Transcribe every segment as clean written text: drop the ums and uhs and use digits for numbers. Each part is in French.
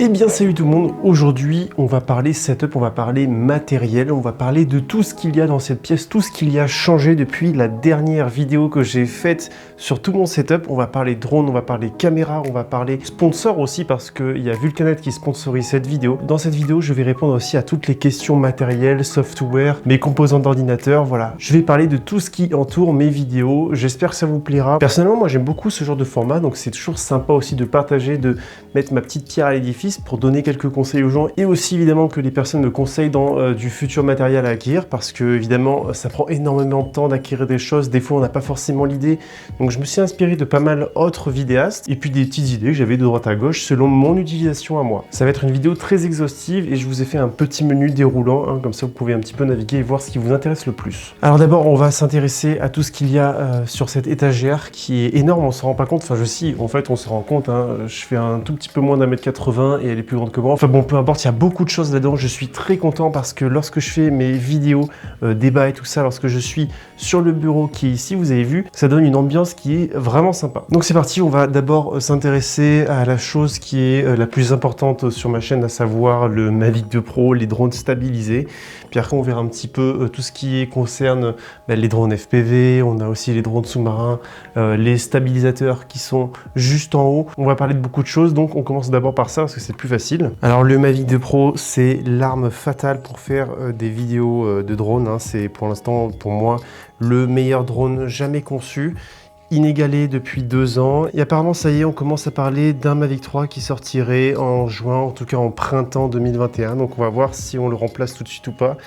Eh bien salut tout le monde, aujourd'hui on va parler setup, on va parler matériel, on va parler de tout ce qu'il y a dans cette pièce, tout ce qu'il y a changé depuis la dernière vidéo que j'ai faite sur tout mon setup. On va parler drone, on va parler caméra, on va parler sponsor aussi parce qu'il y a Vulcanet qui sponsorise cette vidéo. Dans cette vidéo je vais répondre aussi à toutes les questions matérielles, software, mes composants d'ordinateur, voilà. Je vais parler de tout ce qui entoure mes vidéos, j'espère que ça vous plaira. Personnellement moi j'aime beaucoup ce genre de format, donc c'est toujours sympa aussi de partager, de mettre ma petite pierre à l'édifice pour donner quelques conseils aux gens et aussi évidemment que les personnes me conseillent dans du futur matériel à acquérir parce que évidemment ça prend énormément de temps d'acquérir des choses, des fois on n'a pas forcément l'idée, donc je me suis inspiré de pas mal d'autres vidéastes et puis des petites idées que j'avais de droite à gauche selon mon utilisation à moi. Ça va être une vidéo très exhaustive et je vous ai fait un petit menu déroulant, hein, comme ça vous pouvez un petit peu naviguer et voir ce qui vous intéresse le plus. Alors d'abord on va s'intéresser à tout ce qu'il y a sur cette étagère qui est énorme, on se rend pas compte, enfin en fait on se rend compte, hein, je fais un tout petit peu moins d'1m80 et elle est plus grande que moi. Enfin bon, peu importe, il y a beaucoup de choses là-dedans. Je suis très content parce que lorsque je fais mes vidéos, débats et tout ça, lorsque je suis sur le bureau qui est ici, vous avez vu, ça donne une ambiance qui est vraiment sympa. Donc c'est parti, on va d'abord s'intéresser à la chose qui est la plus importante sur ma chaîne, à savoir le Mavic 2 Pro, les drones stabilisés. Puis après on verra un petit peu tout ce qui concerne les drones FPV, on a aussi les drones sous-marins, les stabilisateurs qui sont juste en haut. On va parler de beaucoup de choses, donc on commence d'abord par ça parce que c'est plus facile. Alors le Mavic 2 Pro, c'est l'arme fatale pour faire des vidéos de drone, hein. C'est pour l'instant pour moi le meilleur drone jamais conçu, inégalé depuis 2 ans. Et apparemment, ça y est, on commence à parler d'un Mavic 3 qui sortirait en juin, en tout cas en printemps 2021. Donc on va voir si on le remplace tout de suite ou pas.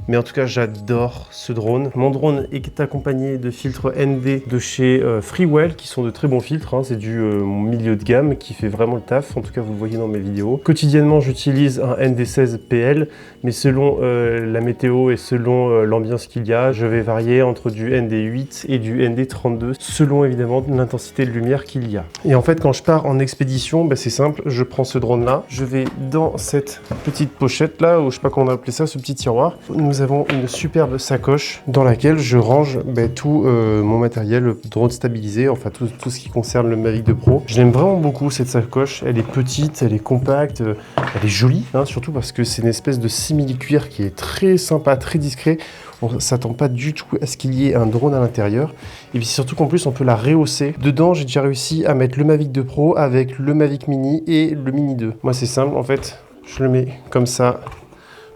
Mais en tout cas, j'adore ce drone. Mon drone est accompagné de filtres ND de chez Freewell, qui sont de très bons filtres, hein. C'est du milieu de gamme qui fait vraiment le taf. En tout cas, vous le voyez dans mes vidéos. Quotidiennement, j'utilise un ND16 PL, mais selon la météo et selon l'ambiance qu'il y a, je vais varier entre du ND8 et du ND32, selon évidemment l'intensité de lumière qu'il y a. Et en fait, quand je pars en expédition, c'est simple, je prends ce drone là, je vais dans cette petite pochette là, ou je sais pas comment on a appelé ça, ce petit tiroir. Nous avons une superbe sacoche dans laquelle je range tout mon matériel, le drone stabilisé, enfin tout ce qui concerne le Mavic 2 Pro. Je l'aime vraiment beaucoup cette sacoche, elle est petite, elle est compacte, elle est jolie, hein, surtout parce que c'est une espèce de simili-cuir qui est très sympa, très discret. On ne s'attend pas du tout à ce qu'il y ait un drone à l'intérieur. Et puis surtout qu'en plus, on peut la rehausser. Dedans, j'ai déjà réussi à mettre le Mavic 2 Pro avec le Mavic Mini et le Mini 2. Moi, c'est simple, en fait. Je le mets comme ça.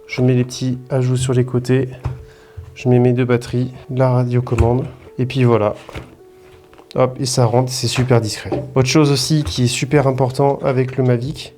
Je mets les petits ajouts sur les côtés. Je mets mes 2 batteries, la radiocommande. Et puis voilà. Hop, et ça rentre, c'est super discret. Autre chose aussi qui est super important avec le Mavic,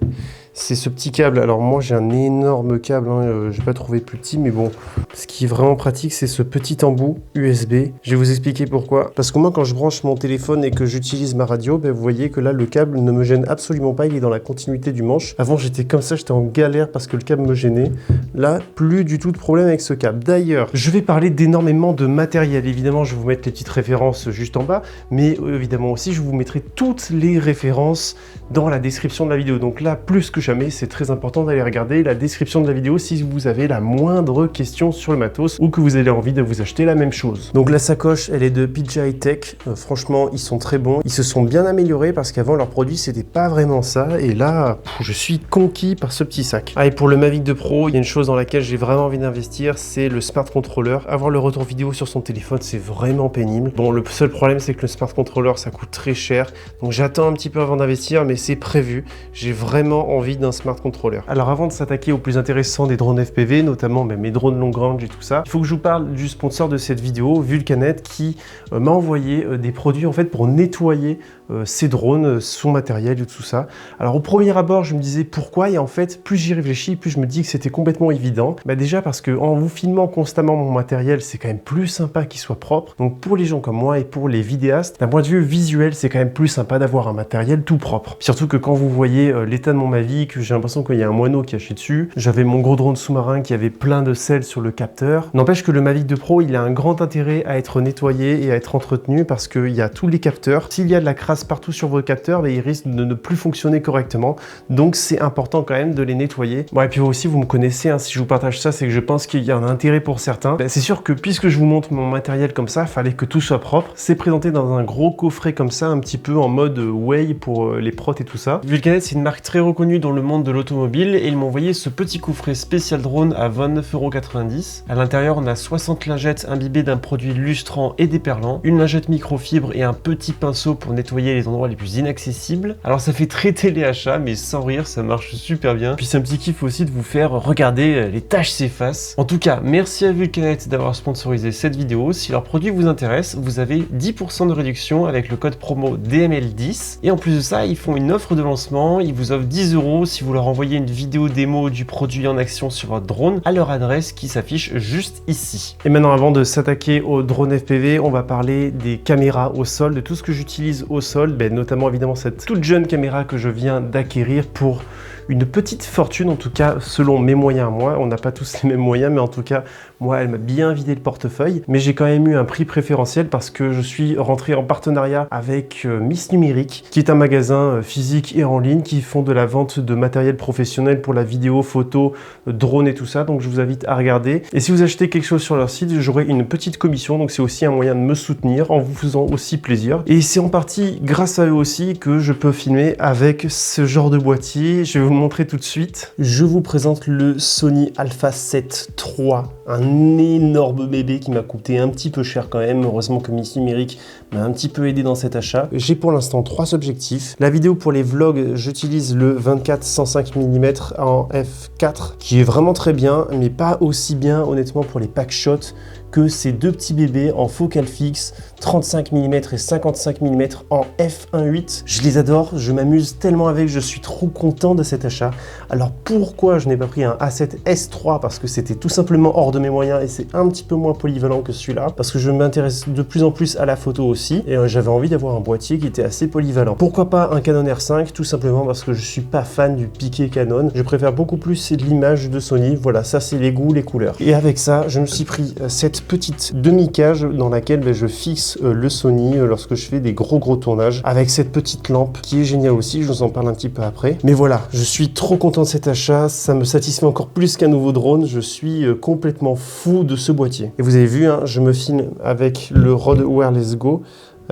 c'est ce petit câble. Alors moi j'ai un énorme câble, hein, j'ai pas trouvé plus petit, mais bon, ce qui est vraiment pratique, c'est ce petit embout USB. Je vais vous expliquer pourquoi. Parce que moi quand je branche mon téléphone et que j'utilise ma radio, vous voyez que là le câble ne me gêne absolument pas, il est dans la continuité du manche. Avant j'étais comme ça, j'étais en galère parce que le câble me gênait. Là, plus du tout de problème avec ce câble. D'ailleurs, je vais parler d'énormément de matériel. Évidemment, je vais vous mettre les petites références juste en bas, mais évidemment aussi, je vous mettrai toutes les références dans la description de la vidéo. Donc là, plus que jamais, c'est très important d'aller regarder la description de la vidéo si vous avez la moindre question sur le matos ou que vous avez envie de vous acheter la même chose. Donc la sacoche, elle est de PGI Tech. Franchement, ils sont très bons. Ils se sont bien améliorés parce qu'avant, leurs produits, c'était pas vraiment ça. Et là, je suis conquis par ce petit sac. Ah, et pour le Mavic 2 Pro, il y a une chose dans laquelle j'ai vraiment envie d'investir, c'est le Smart Controller. Avoir le retour vidéo sur son téléphone, c'est vraiment pénible. Bon, le seul problème, c'est que le Smart Controller, ça coûte très cher. Donc j'attends un petit peu avant d'investir, mais c'est prévu. J'ai vraiment envie d'un Smart Controller. Alors avant de s'attaquer au plus intéressant des drones FPV, notamment mes drones long range et tout ça, il faut que je vous parle du sponsor de cette vidéo, Vulcanet, qui m'a envoyé des produits en fait pour nettoyer ces drones, son matériel et tout ça. Alors au premier abord, je me disais pourquoi, et en fait, plus j'y réfléchis, plus je me dis que c'était complètement évident. Déjà parce que en vous filmant constamment mon matériel, c'est quand même plus sympa qu'il soit propre. Donc pour les gens comme moi et pour les vidéastes, d'un point de vue visuel, c'est quand même plus sympa d'avoir un matériel tout propre. Surtout que quand vous voyez l'état de mon Mavic, j'ai l'impression qu'il y a un moineau qui a caché dessus. J'avais mon gros drone sous-marin qui avait plein de sel sur le capteur. N'empêche que le Mavic 2 Pro, il a un grand intérêt à être nettoyé et à être entretenu parce qu'il y a tous les capteurs. S'il y a de la crasse partout sur vos capteurs, ils risquent de ne plus fonctionner correctement. Donc c'est important quand même de les nettoyer. Bon, et puis aussi, vous me connaissez, hein, si je vous partage ça, c'est que je pense qu'il y a un intérêt pour certains. C'est sûr que puisque je vous montre mon matériel comme ça, il fallait que tout soit propre. C'est présenté dans un gros coffret comme ça, un petit peu en mode way pour les protéger et tout ça. Vulcanet, c'est une marque très reconnue dans le monde de l'automobile et ils m'ont envoyé ce petit coffret spécial drone à 29,90 €. À l'intérieur, on a 60 lingettes imbibées d'un produit lustrant et déperlant, une lingette microfibre et un petit pinceau pour nettoyer les endroits les plus inaccessibles. Alors ça fait très téléachat, mais sans rire, ça marche super bien. Puis c'est un petit kiff aussi de vous faire regarder les tâches s'effacent. En tout cas, merci à Vulcanet d'avoir sponsorisé cette vidéo. Si leur produit vous intéresse, vous avez 10% de réduction avec le code promo DML10. Et en plus de ça, ils font une offre de lancement. Ils vous offrent 10 € si vous leur envoyez une vidéo démo du produit en action sur votre drone à leur adresse qui s'affiche juste ici. Et maintenant, avant de s'attaquer au drone FPV, on va parler des caméras au sol, de tout ce que j'utilise au sol, notamment évidemment cette toute jeune caméra que je viens d'acquérir pour une petite fortune, en tout cas selon mes moyens à moi. On n'a pas tous les mêmes moyens, mais en tout cas moi elle m'a bien vidé le portefeuille, mais j'ai quand même eu un prix préférentiel parce que je suis rentré en partenariat avec Miss Numérique, qui est un magasin physique et en ligne qui font de la vente de matériel professionnel pour la vidéo, photo, drone et tout ça. Donc je vous invite à regarder, et si vous achetez quelque chose sur leur site, j'aurai une petite commission, donc c'est aussi un moyen de me soutenir en vous faisant aussi plaisir, et c'est en partie grâce à eux aussi que je peux filmer avec ce genre de boîtier. Je vais vous le montrer tout de suite. Je vous présente le Sony Alpha 7 III, un énorme bébé qui m'a coûté un petit peu cher quand même. Heureusement que Miss Numérique m'a un petit peu aidé dans cet achat. J'ai pour l'instant 3 objectifs. La vidéo pour les vlogs, j'utilise le 24-105 mm en f4, qui est vraiment très bien, mais pas aussi bien honnêtement pour les pack shots que ces deux petits bébés en focal fixe 35 mm et 55 mm en f1.8. Je les adore, je m'amuse tellement avec, je suis trop content de cet achat. Alors pourquoi je n'ai pas pris un A7S3? Parce que c'était tout simplement hors de mes moyens et c'est un petit peu moins polyvalent que celui-là, parce que je m'intéresse de plus en plus à la photo aussi et j'avais envie d'avoir un boîtier qui était assez polyvalent. Pourquoi pas un Canon R5? Tout simplement parce que je suis pas fan du piqué Canon, je préfère beaucoup plus l'image de Sony. Voilà, ça c'est les goûts, les couleurs. Et avec ça, je me suis pris cette petite demi-cage dans laquelle je fixe le Sony lorsque je fais des gros tournages, avec cette petite lampe qui est géniale aussi, je vous en parle un petit peu après. Mais voilà, je suis trop content de cet achat, ça me satisfait encore plus qu'un nouveau drone, je suis complètement fou de ce boîtier. Et vous avez vu, hein, je me filme avec le Rode Wireless Go,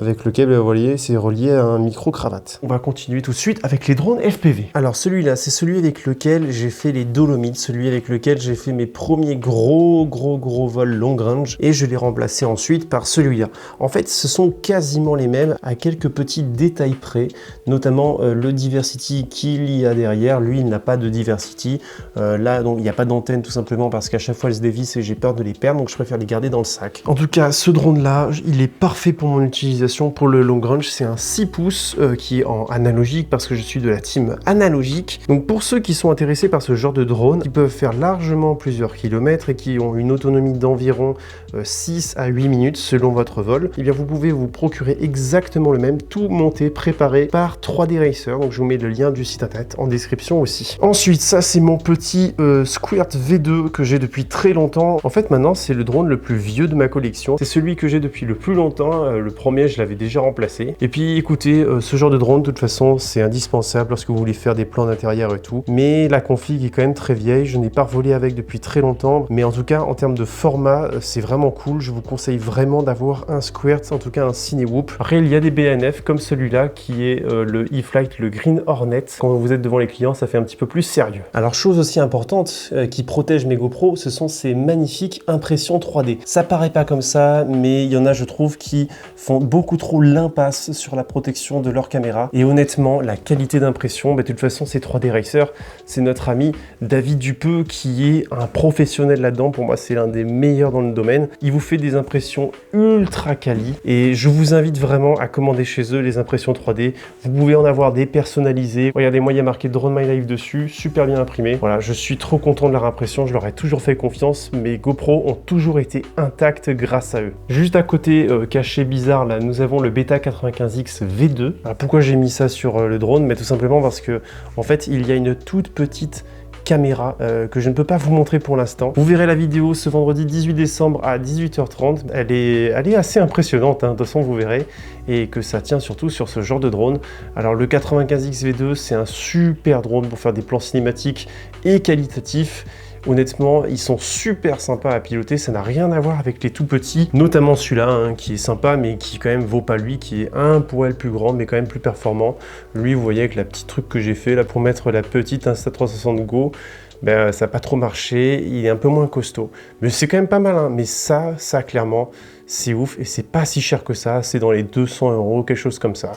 avec lequel, vous voyez, c'est relié à un micro-cravate. On va continuer tout de suite avec les drones FPV. Alors celui-là, c'est celui avec lequel j'ai fait les Dolomites, celui avec lequel j'ai fait mes premiers gros vols long range, et je l'ai remplacé ensuite par celui-là. En fait, ce sont quasiment les mêmes, à quelques petits détails près, notamment le Diversity qu'il y a derrière. Lui, il n'a pas de Diversity. Là, donc, il n'y a pas d'antenne tout simplement parce qu'à chaque fois, elles se dévissent et j'ai peur de les perdre, donc je préfère les garder dans le sac. En tout cas, ce drone-là, il est parfait pour mon utilisation. Pour le long range, c'est un 6 pouces qui est en analogique parce que je suis de la team analogique. Donc pour ceux qui sont intéressés par ce genre de drone, qui peuvent faire largement plusieurs kilomètres et qui ont une autonomie d'environ 6 à 8 minutes selon votre vol, et bien vous pouvez vous procurer exactement le même, tout monté, préparé par 3D Racer. Donc je vous mets le lien du site internet en description aussi. Ensuite, ça c'est mon petit Squirt V2 que j'ai depuis très longtemps. En fait maintenant c'est le drone le plus vieux de ma collection. C'est celui que j'ai depuis le plus longtemps. Le premier, je l'avais déjà remplacé. Et puis écoutez, ce genre de drone de toute façon c'est indispensable lorsque vous voulez faire des plans d'intérieur et tout, mais la config est quand même très vieille, je n'ai pas revolé avec depuis très longtemps, mais en tout cas en termes de format c'est vraiment cool. Je vous conseille vraiment d'avoir un Squirt, en tout cas un Cinewoop. Après il y a des BNF comme celui-là qui est le E-Flite, le Green Hornet. Quand vous êtes devant les clients, ça fait un petit peu plus sérieux. Alors chose aussi importante qui protège mes GoPro, ce sont ces magnifiques impressions 3D. Ça paraît pas comme ça, mais il y en a, je trouve, qui font beaucoup trop l'impasse sur la protection de leur caméra. Et honnêtement, la qualité d'impression, de toute façon, c'est 3D Racer. C'est notre ami David Dupeux qui est un professionnel là-dedans. Pour moi, c'est l'un des meilleurs dans le domaine. Il vous fait des impressions ultra quali. Et je vous invite vraiment à commander chez eux les impressions 3D. Vous pouvez en avoir des personnalisées. Regardez, moi, il y a marqué Drone My Life dessus. Super bien imprimé. Voilà, je suis trop content de leur impression. Je leur ai toujours fait confiance. Mes GoPro ont toujours été intacts grâce à eux. Juste à côté, caché bizarre, là, nous avons le Beta 95X V2. Alors, pourquoi j'ai mis ça sur le drone? Mais tout simplement parce que en fait il y a une toute petite caméra que je ne peux pas vous montrer pour l'instant. Vous verrez la vidéo ce vendredi 18 décembre à 18h30. Elle est assez impressionnante, hein, de toute façon vous verrez, et que ça tient surtout sur ce genre de drone. Alors le 95X V2 c'est un super drone pour faire des plans cinématiques et qualitatifs. Honnêtement, ils sont super sympas à piloter, ça n'a rien à voir avec les tout petits, notamment celui-là, hein, qui est sympa, mais qui quand même vaut pas lui, qui est un poil plus grand, mais quand même plus performant. Lui, vous voyez, avec la petite truc que j'ai fait là pour mettre la petite Insta360 Go, ben, ça n'a pas trop marché, il est un peu moins costaud. Mais c'est quand même pas mal, hein. Mais ça clairement, c'est ouf, et c'est pas si cher que ça, c'est dans les 200 €, quelque chose comme ça.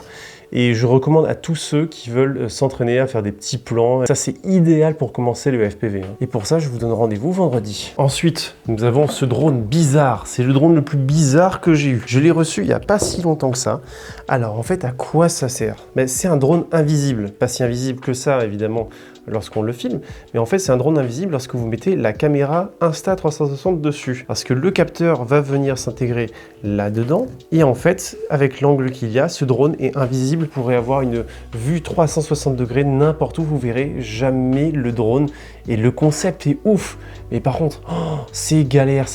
Et je recommande à tous ceux qui veulent s'entraîner à faire des petits plans. Ça, c'est idéal pour commencer le FPV, hein. Et pour ça, je vous donne rendez-vous vendredi. Ensuite, nous avons ce drone bizarre. C'est le drone le plus bizarre que j'ai eu. Je l'ai reçu il n'y a pas si longtemps que ça. Alors, en fait, à quoi ça sert? Ben, c'est un drone invisible. Pas si invisible que ça, évidemment, lorsqu'on le filme. Mais en fait, c'est un drone invisible lorsque vous mettez la caméra Insta360 dessus. Parce que le capteur va venir s'intégrer là-dedans. Et en fait, avec l'angle qu'il y a, ce drone est invisible. Vous pourrez avoir une vue 360 degrés n'importe où, vous verrez jamais le drone. Et le concept est ouf. Mais par contre, c'est galère,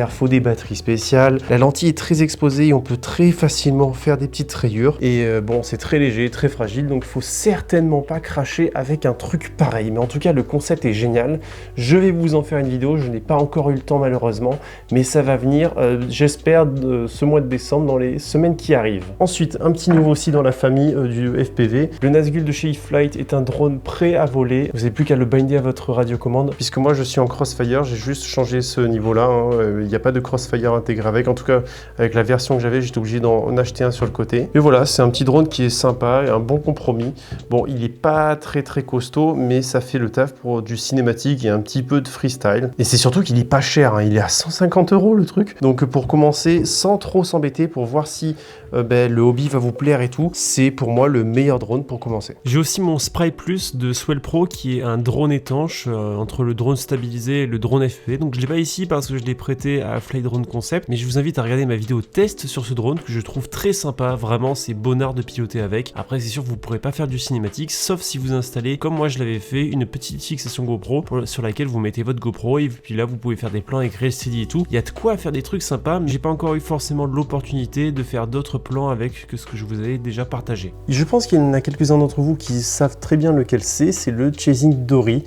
faut des batteries spéciales. La lentille est très exposée et on peut très facilement faire des petites rayures. Et bon, c'est très léger, très fragile, donc il faut certainement pas cracher avec un truc pareil. Mais en tout cas, le concept est génial. Je vais vous en faire une vidéo, je n'ai pas encore eu le temps malheureusement, mais ça va venir, j'espère, ce mois de décembre, dans les semaines qui arrivent. Ensuite, un petit nouveau aussi dans la famille du FPV. Le Nazgul de chez eFlight est un drone prêt à voler. Vous n'avez plus qu'à le binder à votre radiocommande, puisque moi je suis en Crossfire. J'ai juste changé ce niveau-là, hein. Il n'y a pas de Crossfire intégré avec. En tout cas, avec la version que j'avais, j'étais obligé d'en acheter un sur le côté. Et voilà, c'est un petit drone qui est sympa et un bon compromis. Bon, il n'est pas très costaud, mais ça fait le taf pour du cinématique et un petit peu de freestyle. Et c'est surtout qu'il est pas cher, hein. Il est à 150 € le truc. Donc pour commencer, sans trop s'embêter, pour voir si le hobby va vous plaire et tout, c'est pour moi le meilleur drone pour commencer. J'ai aussi mon Spray Plus de Swell Pro qui est un drone étanche entre le drone stabilisé et le drone FPV. Donc je l'ai pas ici parce que je l'ai prêté à Fly Drone Concept, mais je vous invite à regarder ma vidéo test sur ce drone que je trouve très sympa. Vraiment, c'est bonnard de piloter avec. Après, c'est sûr que vous pourrez pas faire du cinématique, sauf si vous installez, comme moi je l'avais fait, une petite fixation GoPro sur laquelle vous mettez votre GoPro et puis là vous pouvez faire des plans avec Real Steady et tout. Il y a de quoi faire des trucs sympas, mais j'ai pas encore eu forcément l'opportunité de faire d'autres plans avec que ce que je vous avais déjà partagé. Je pense qu'il y en a quelques-uns d'entre vous qui savent très bien lequel c'est le Chasing Dory.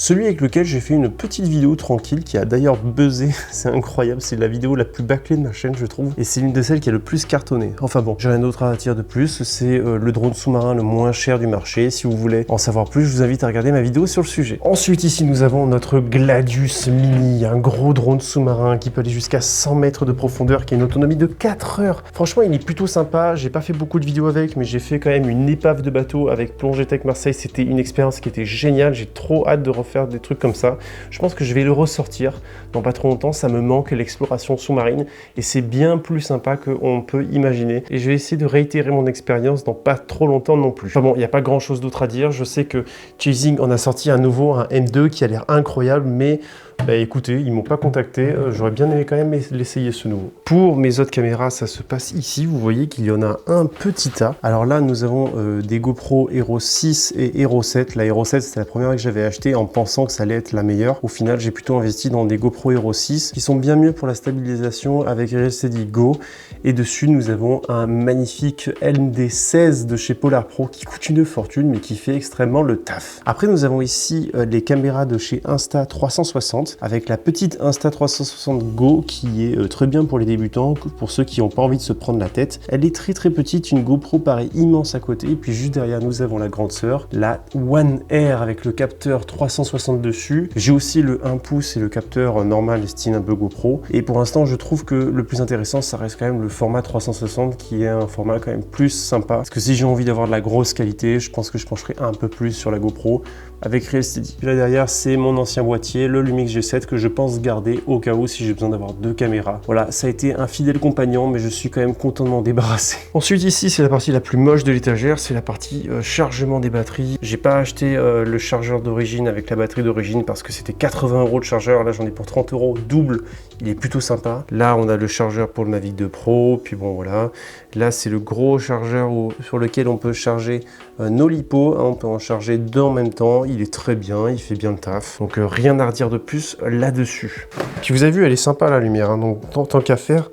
Celui avec lequel j'ai fait une petite vidéo tranquille qui a d'ailleurs buzzé, c'est incroyable, c'est la vidéo la plus bâclée de ma chaîne je trouve, et c'est l'une de celles qui a le plus cartonné. Enfin bon, j'ai rien d'autre à dire de plus, c'est le drone sous-marin le moins cher du marché. Si vous voulez en savoir plus, je vous invite à regarder ma vidéo sur le sujet. Ensuite ici nous avons notre Gladius Mini, un gros drone sous-marin qui peut aller jusqu'à 100 mètres de profondeur, qui a une autonomie de 4 heures. Franchement il est plutôt sympa, j'ai pas fait beaucoup de vidéos avec, mais j'ai fait quand même une épave de bateau avec Plongée Tech Marseille, c'était une expérience qui était géniale, j'ai trop hâte de refaire des trucs comme ça. Je pense que je vais le ressortir dans pas trop longtemps, ça me manque l'exploration sous-marine et c'est bien plus sympa qu'on peut imaginer et je vais essayer de réitérer mon expérience dans pas trop longtemps non plus. Enfin bon, il n'y a pas grand chose d'autre à dire, je sais que Chasing en a sorti un nouveau, un M2 qui a l'air incroyable, mais écoutez, ils m'ont pas contacté, j'aurais bien aimé quand même l'essayer ce nouveau. Pour mes autres caméras, ça se passe ici, vous voyez qu'il y en a un petit tas. Alors là, nous avons des GoPro Hero 6 et Hero 7. La Hero 7, c'était la première que j'avais achetée en pensant que ça allait être la meilleure. Au final, j'ai plutôt investi dans des GoPro Hero 6 qui sont bien mieux pour la stabilisation avec Real Steady Go. Et dessus, nous avons un magnifique LMD16 de chez Polar Pro qui coûte une fortune, mais qui fait extrêmement le taf. Après, nous avons ici les caméras de chez Insta360. Avec la petite Insta360 Go qui est très bien pour les débutants, pour ceux qui n'ont pas envie de se prendre la tête. Elle est très petite, une GoPro paraît immense à côté, et puis juste derrière nous avons la grande sœur, la One Air avec le capteur 360 dessus. J'ai aussi le 1 pouce et le capteur normal style un peu GoPro, et pour l'instant je trouve que le plus intéressant ça reste quand même le format 360 qui est un format quand même plus sympa, parce que si j'ai envie d'avoir de la grosse qualité, je pense que je pencherai un peu plus sur la GoPro avec Real Steady. Là derrière c'est mon ancien boîtier, le Lumix G7 que je pense garder au cas où si j'ai besoin d'avoir deux caméras. Voilà, ça a été un fidèle compagnon, mais je suis quand même content de m'en débarrasser. Ensuite ici c'est la partie la plus moche de l'étagère, c'est la partie chargement des batteries. J'ai pas acheté le chargeur d'origine avec la batterie d'origine parce que c'était 80 € le chargeur, là j'en ai pour 30 € double, il est plutôt sympa. Là on a le chargeur pour le Mavic 2 Pro, puis bon voilà. Là c'est le gros chargeur sur lequel on peut charger nos lipos, hein, on peut en charger deux en même temps, il est très bien, il fait bien le taf, donc rien à redire de plus là-dessus. Puis vous avez vu, elle est sympa la lumière, hein, donc tant qu'à faire,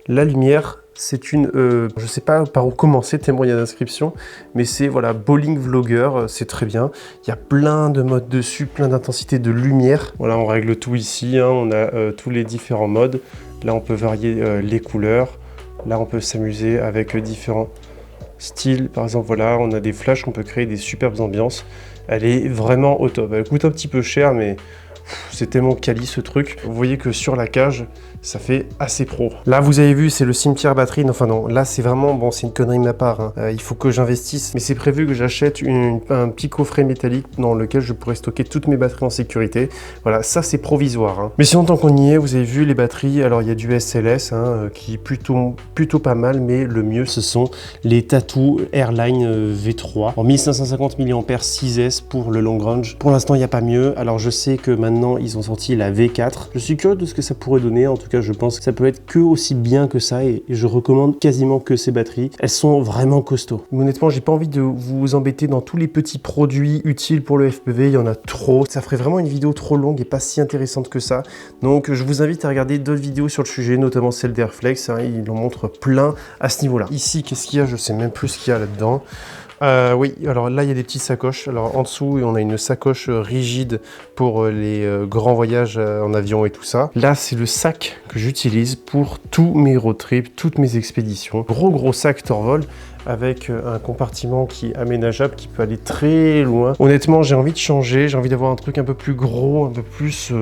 La lumière, c'est une, je sais pas par où commencer tellement il y a d'inscriptions, mais c'est voilà, Bowling Vlogger, c'est très bien. Il y a plein de modes dessus, plein d'intensités de lumière. Voilà, on règle tout ici, hein, on a tous les différents modes. Là, on peut varier les couleurs. Là, on peut s'amuser avec différents styles. Par exemple, voilà, on a des flashs, on peut créer des superbes ambiances. Elle est vraiment au top. Elle coûte un petit peu cher, mais c'est tellement quali ce truc. Vous voyez que sur la cage, ça fait assez pro. Là, vous avez vu, c'est le cimetière batterie. Enfin non, là, c'est vraiment, bon, c'est une connerie de ma part. Hein. Il faut que j'investisse. Mais c'est prévu que j'achète un petit coffret métallique dans lequel je pourrais stocker toutes mes batteries en sécurité. Voilà, ça, c'est provisoire. Hein. Mais sinon, tant qu'on y est, vous avez vu les batteries. Alors, il y a du SLS hein, qui est plutôt pas mal. Mais le mieux, ce sont les Tattu Airline V3. En 1550 mAh 6S pour le long range. Pour l'instant, il n'y a pas mieux. Alors, je sais que maintenant, ils ont sorti la V4. Je suis curieux de ce que ça pourrait donner. En tout cas, je pense que ça peut être que aussi bien que ça et je recommande quasiment que ces batteries. Elles sont vraiment costauds. Honnêtement, j'ai pas envie de vous embêter dans tous les petits produits utiles pour le FPV. Il y en a trop. Ça ferait vraiment une vidéo trop longue et pas si intéressante que ça. Donc, je vous invite à regarder d'autres vidéos sur le sujet, notamment celle d'Airflex. Hein, il en montre plein à ce niveau-là. Ici, qu'est-ce qu'il y a? Je sais même plus ce qu'il y a là-dedans. Oui, alors là il y a des petites sacoches. Alors en dessous on a une sacoche rigide pour les grands voyages en avion et tout ça. Là c'est le sac que j'utilise pour tous mes road trips, toutes mes expéditions. Gros sac Torvol avec un compartiment qui est aménageable, qui peut aller très loin. Honnêtement, j'ai envie de changer, j'ai envie d'avoir un truc un peu plus gros, un peu plus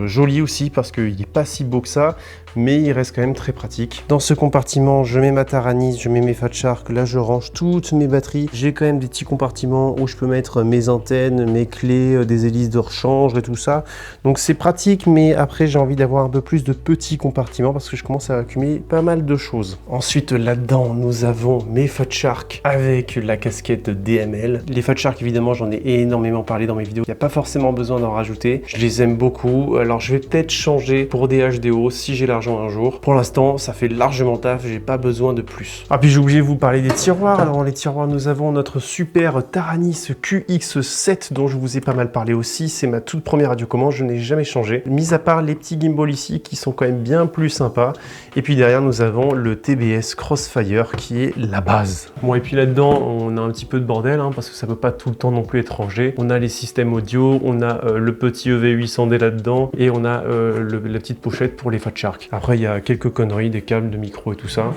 joli aussi, parce qu'il n'est pas si beau que ça, mais il reste quand même très pratique. Dans ce compartiment, je mets ma Taranis, je mets mes Fat Shark, là je range toutes mes batteries. J'ai quand même des petits compartiments où je peux mettre mes antennes, mes clés, des hélices de rechange et tout ça. Donc c'est pratique, mais après j'ai envie d'avoir un peu plus de petits compartiments, parce que je commence à accumuler pas mal de choses. Ensuite, là-dedans, nous avons mes Fat Shark avec la casquette DML. Les Fat Shark, évidemment, j'en ai énormément parlé dans mes vidéos. Il n'y a pas forcément besoin d'en rajouter. Je les aime beaucoup. Alors, je vais peut-être changer pour des HDO si j'ai l'argent un jour. Pour l'instant, ça fait largement taf. J'ai pas besoin de plus. Ah, puis j'ai oublié de vous parler des tiroirs. Alors, dans les tiroirs, nous avons notre super Taranis QX7 dont je vous ai pas mal parlé aussi. C'est ma toute première radiocommande. Je n'ai jamais changé. Mis à part les petits gimbals ici qui sont quand même bien plus sympas. Et puis derrière, nous avons le TBS Crossfire qui est la base. Bon, et puis là-dedans, on a un petit peu de bordel, hein, parce que ça peut pas tout le temps non plus être rangé. On a les systèmes audio, on a le petit EV800D là-dedans, et on a la petite pochette pour les Fat Shark. Après, il y a quelques conneries, des câbles de micro et tout ça.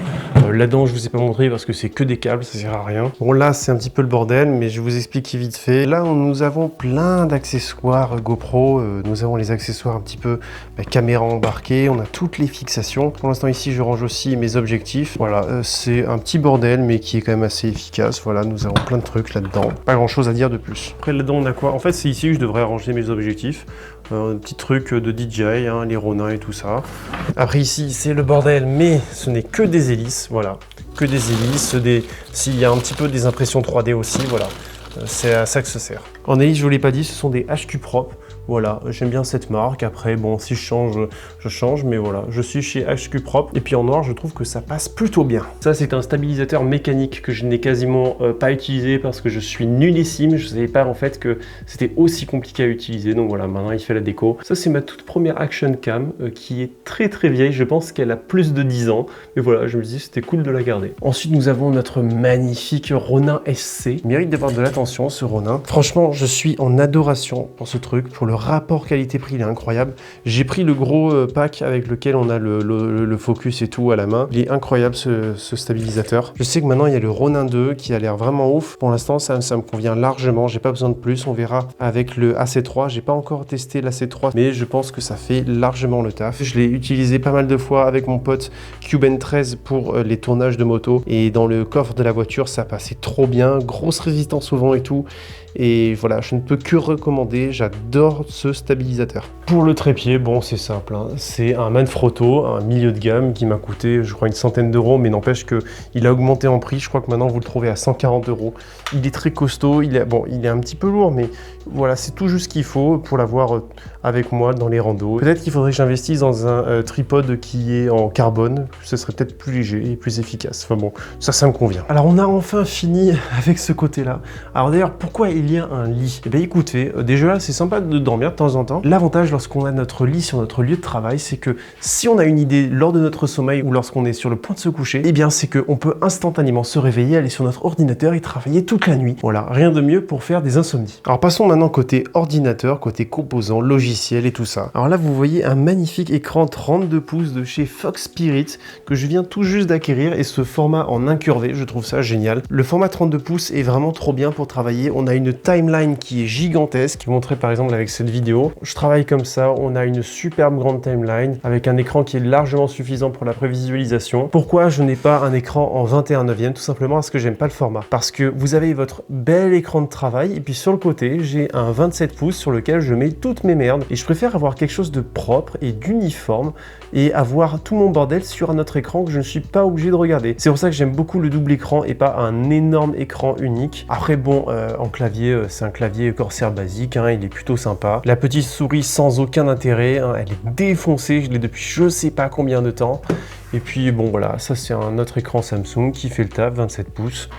Là-dedans, je vous ai pas montré parce que c'est que des câbles, ça sert à rien. Bon, là, c'est un petit peu le bordel, mais je vous explique vite fait. Là, nous avons plein d'accessoires GoPro. Nous avons les accessoires un petit peu caméra embarquée. On a toutes les fixations. Pour l'instant, ici, je range aussi mes objectifs. Voilà, c'est un petit bordel, mais qui est quand même assez efficace. Voilà, nous avons plein de trucs là-dedans. Pas grand-chose à dire de plus. Après, là-dedans, on a quoi? En fait, c'est ici que je devrais ranger mes objectifs. Un petit truc de DJI, hein, les Ronin et tout ça. Après, ici, c'est le bordel, mais ce n'est que des hélices. Voilà, que des hélices. S'il y a un petit peu des impressions 3D aussi, voilà. C'est à ça que ça sert. En hélice, je vous l'ai pas dit, ce sont des HQ propres. Voilà, j'aime bien cette marque. Après, bon, si je change, mais voilà, je suis chez HQ Prop. Et puis en noir, je trouve que ça passe plutôt bien. Ça, c'est un stabilisateur mécanique que je n'ai quasiment pas utilisé parce que je suis nullissime. Je ne savais pas en fait que c'était aussi compliqué à utiliser. Donc voilà, maintenant il fait la déco. Ça, c'est ma toute première Action Cam qui est très vieille. Je pense qu'elle a plus de 10 ans. Mais voilà, je me dis c'était cool de la garder. Ensuite, nous avons notre magnifique Ronin SC. Il mérite d'avoir de l'attention, ce Ronin. Franchement, je suis en adoration pour ce truc, pour le rapport qualité-prix, il est incroyable. J'ai pris le gros pack avec lequel on a le focus et tout à la main. Il est incroyable ce stabilisateur. Je sais que maintenant il y a le Ronin 2 qui a l'air vraiment ouf. Pour l'instant ça me convient largement, j'ai pas besoin de plus. On verra avec le AC3. J'ai pas encore testé l'AC3 mais je pense que ça fait largement le taf. Je l'ai utilisé pas mal de fois avec mon pote Cuben 13 pour les tournages de moto et dans le coffre de la voiture ça passait trop bien. Grosse résistance au vent et tout. Et voilà, je ne peux que recommander, j'adore ce stabilisateur. Pour le trépied, bon c'est simple, hein. C'est un Manfrotto, un milieu de gamme qui m'a coûté je crois une centaine d'euros, mais n'empêche qu'il a augmenté en prix, je crois que maintenant vous le trouvez à 140 €. Il est très costaud, il est un petit peu lourd, mais voilà, c'est tout juste ce qu'il faut pour l'avoir avec moi dans les randos. Peut-être qu'il faudrait que j'investisse dans un tripode qui est en carbone, ce serait peut-être plus léger et plus efficace. Enfin bon, ça me convient. Alors on a enfin fini avec ce côté-là. Alors d'ailleurs, pourquoi il y a un lit? Eh bien écoutez, déjà c'est sympa de dormir de temps en temps. L'avantage lorsqu'on a notre lit sur notre lieu de travail, c'est que si on a une idée lors de notre sommeil ou lorsqu'on est sur le point de se coucher, eh bien c'est qu'on peut instantanément se réveiller, aller sur notre ordinateur et travailler toute la nuit. Voilà, rien de mieux pour faire des insomnies. Alors passons maintenant côté ordinateur, côté composants, logiciels et tout ça. Alors là vous voyez un magnifique écran 32 pouces de chez Fox Spirit que je viens tout juste d'acquérir, et ce format en incurvé, je trouve ça génial. Le format 32 pouces est vraiment trop bien pour travailler. On a une timeline qui est gigantesque, qui montrait par exemple avec cette vidéo. Je travaille comme ça, on a une superbe grande timeline avec un écran qui est largement suffisant pour la prévisualisation. Pourquoi je n'ai pas un écran en 21/9? Tout simplement parce que j'aime pas le format. Parce que vous avez votre bel écran de travail et puis sur le côté, j'ai un 27 pouces sur lequel je mets toutes mes merdes, et je préfère avoir quelque chose de propre et d'uniforme et avoir tout mon bordel sur un autre écran que je ne suis pas obligé de regarder. C'est pour ça que j'aime beaucoup le double écran et pas un énorme écran unique. Après bon, en clavier, c'est un clavier Corsair basique, hein, il est plutôt sympa. La petite souris sans aucun intérêt, hein, elle est défoncée, je l'ai depuis je sais pas combien de temps. Et puis bon voilà, ça c'est un autre écran Samsung qui fait le taf, 27 pouces.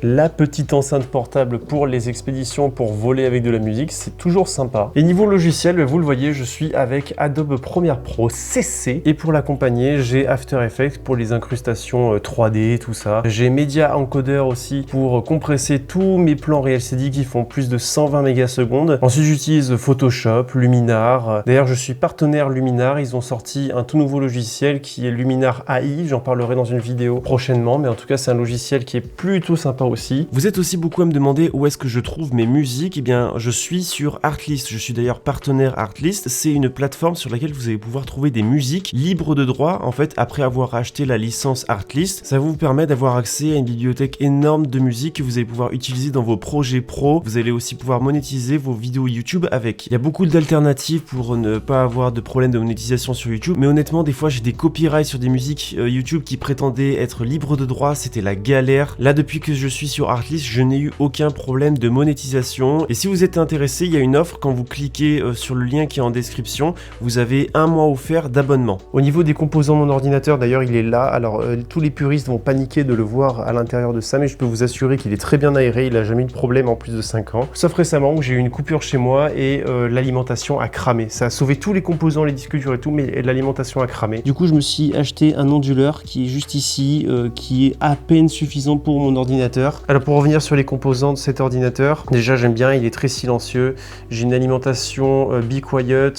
La petite enceinte portable pour les expéditions, pour voler avec de la musique, c'est toujours sympa. Et niveau logiciel, vous le voyez, je suis avec Adobe Premiere Pro CC, et pour l'accompagner, j'ai After Effects pour les incrustations 3D, tout ça. J'ai Media Encoder aussi pour compresser tous mes plans RealCD qui font plus de 120 mégasecondes. Ensuite, j'utilise Photoshop, Luminar. D'ailleurs, je suis partenaire Luminar. Ils ont sorti un tout nouveau logiciel qui est Luminar AI. J'en parlerai dans une vidéo prochainement, mais en tout cas, c'est un logiciel qui est plutôt sympa aussi. Vous êtes aussi beaucoup à me demander où est-ce que je trouve mes musiques. Eh bien, je suis sur Artlist. Je suis d'ailleurs partenaire Artlist. C'est une plateforme sur laquelle vous allez pouvoir trouver des musiques libres de droit. En fait, après avoir acheté la licence Artlist, ça vous permet d'avoir accès à une bibliothèque énorme de musique que vous allez pouvoir utiliser dans vos projets pro. Vous allez aussi pouvoir monétiser vos vidéos YouTube avec. Il y a beaucoup d'alternatives pour ne pas avoir de problème de monétisation sur YouTube. Mais honnêtement, des fois, j'ai des copyrights sur des musiques YouTube qui prétendaient être libres de droit. C'était la galère. Là, depuis que je suis sur Artlist, je n'ai eu aucun problème de monétisation. Et si vous êtes intéressé, il y a une offre. Quand vous cliquez sur le lien qui est en description, vous avez un mois offert d'abonnement. Au niveau des composants de mon ordinateur, d'ailleurs, il est là. Alors, tous les puristes vont paniquer de le voir à l'intérieur de ça, mais je peux vous assurer qu'il est très bien aéré. Il n'a jamais eu de problème en plus de 5 ans. Sauf récemment où j'ai eu une coupure chez moi et l'alimentation a cramé. Ça a sauvé tous les composants, les disques durs et tout, mais l'alimentation a cramé. Du coup, je me suis acheté un onduleur qui est juste ici, qui est à peine suffisant pour mon ordinateur. Alors pour revenir sur les composants de cet ordinateur, déjà j'aime bien, il est très silencieux. J'ai une alimentation Be Quiet,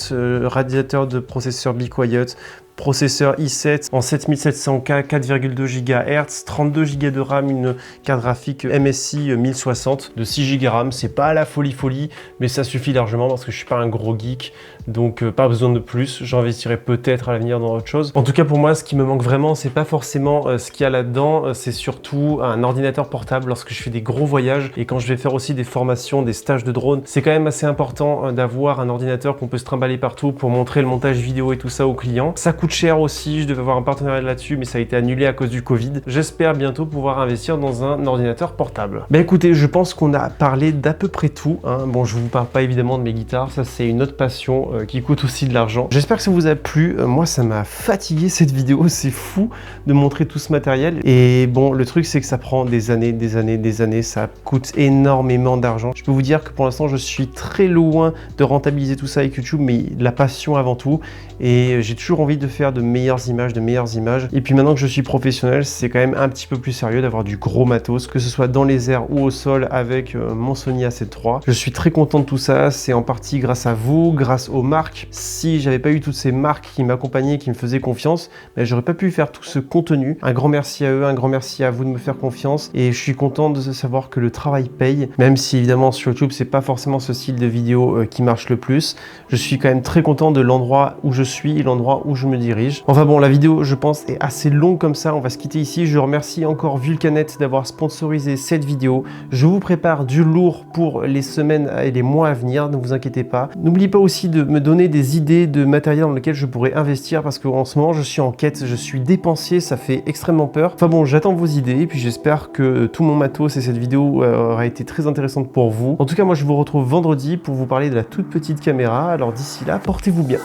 radiateur de processeur Be Quiet, processeur i7 en 7700K, 4,2 GHz, 32 Go de RAM, une carte graphique MSI 1060 de 6 Go de RAM. C'est pas la folie, mais ça suffit largement parce que je suis pas un gros geek, donc pas besoin de plus. J'investirai peut-être à l'avenir dans autre chose. En tout cas, pour moi, ce qui me manque vraiment, c'est pas forcément ce qu'il y a là-dedans, c'est surtout un ordinateur portable lorsque je fais des gros voyages et quand je vais faire aussi des formations, des stages de drone. C'est quand même assez important d'avoir un ordinateur qu'on peut se trimballer partout pour montrer le montage vidéo et tout ça aux clients. Ça coûte cher aussi, je devais avoir un partenariat là-dessus, mais ça a été annulé à cause du Covid. J'espère bientôt pouvoir investir dans un ordinateur portable. Bah écoutez, je pense qu'on a parlé d'à peu près tout, hein. Bon, je vous parle pas évidemment de mes guitares, ça c'est une autre passion qui coûte aussi de l'argent. J'espère que ça vous a plu. Moi, ça m'a fatigué cette vidéo, c'est fou de montrer tout ce matériel. Et bon, le truc c'est que ça prend des années, ça coûte énormément d'argent. Je peux vous dire que pour l'instant, je suis très loin de rentabiliser tout ça avec YouTube, mais la passion avant tout. Et j'ai toujours envie de faire de meilleures images. Et puis maintenant que je suis professionnel, c'est quand même un petit peu plus sérieux d'avoir du gros matos, que ce soit dans les airs ou au sol avec mon Sony A7 III. Je suis très content de tout ça, c'est en partie grâce à vous, grâce aux marques. Si j'avais pas eu toutes ces marques qui m'accompagnaient, qui me faisaient confiance, ben, j'aurais pas pu faire tout ce contenu. Un grand merci à eux, un grand merci à vous de me faire confiance. Et je suis content de savoir que le travail paye, même si évidemment sur YouTube, c'est pas forcément ce style de vidéo qui marche le plus. Je suis quand même très content de l'endroit où je suis et l'endroit où je me dirige. dirige. Enfin bon, la vidéo, je pense, est assez longue comme ça. On va se quitter ici. Je remercie encore Vulcanet d'avoir sponsorisé cette vidéo. Je vous prépare du lourd pour les semaines et les mois à venir, ne vous inquiétez pas. N'oubliez pas aussi de me donner des idées de matériel dans lequel je pourrais investir parce qu'en ce moment, je suis en quête, je suis dépensier, ça fait extrêmement peur. Enfin bon, j'attends vos idées et puis j'espère que tout mon matos et cette vidéo aura été très intéressante pour vous. En tout cas, moi, je vous retrouve vendredi pour vous parler de la toute petite caméra. Alors d'ici là, portez-vous bien.